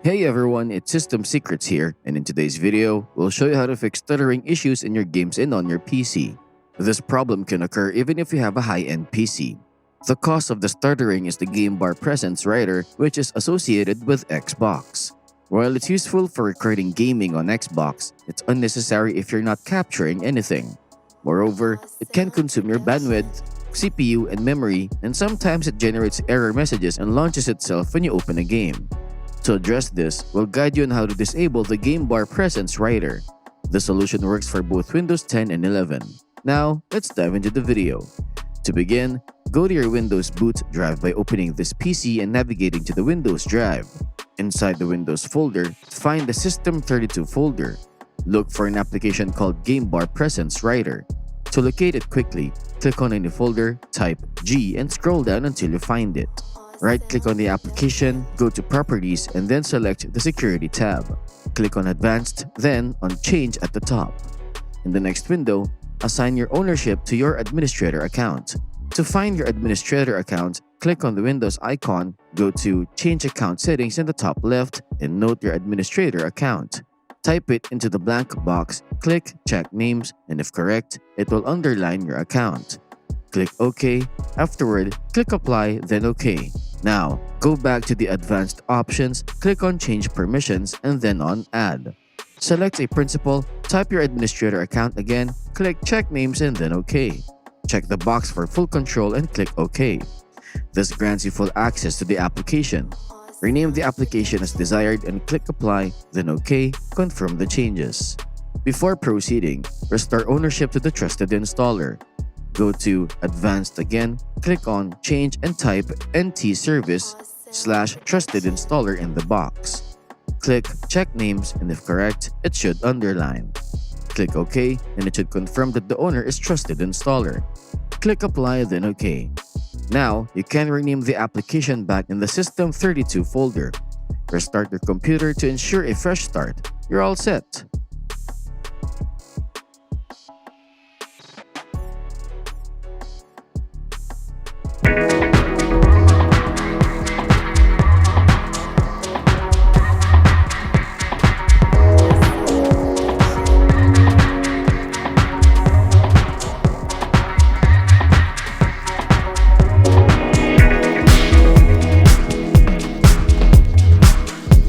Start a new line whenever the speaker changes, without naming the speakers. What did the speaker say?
Hey everyone, it's System Secrets here, and in today's video, we'll show you how to fix stuttering issues in your games and on your PC. This problem can occur even if you have a high-end PC. The cause of the stuttering is the game bar presence writer, which is associated with Xbox. While it's useful for recording gaming on Xbox, it's unnecessary if you're not capturing anything. Moreover, it can consume your bandwidth, CPU, and memory, and sometimes it generates error messages and launches itself when you open a game. To address this, we'll guide you on how to disable the game bar presence writer. The solution works for both Windows 10 and 11. Now, let's dive into the video. To begin, go to your Windows boot drive by opening this PC and navigating to the Windows drive. Inside the Windows folder, find the System32 folder. Look for an application called Game Bar Presence Writer. To locate it quickly, click on any folder, type G, and scroll down until you find it. Right-click on the application, go to Properties, and then select the Security tab. Click on Advanced, then on Change at the top. In the next window, assign your ownership to your administrator account. To find your administrator account, click on the Windows icon, go to Change Account Settings in the top left, and note your administrator account. Type it into the blank box, click Check Names, and if correct, it will underline your account. Click OK. Afterward, click Apply, then OK. Now, go back to the Advanced options, click on Change Permissions, and then on Add. Select a principal, type your administrator account again, click Check Names, and then OK. Check the box for full control and click OK. This grants you full access to the application. Rename the application as desired and click Apply, then OK, confirm the changes. Before proceeding, restore ownership to the trusted installer. Go to Advanced again, click on Change and type ntservice/trusted installer in the box. Click Check Names and if correct, it should underline. Click OK and it should confirm that the owner is trusted installer. Click Apply then OK. Now, you can rename the application back in the System32 folder. Restart your computer to ensure a fresh start. You're all set.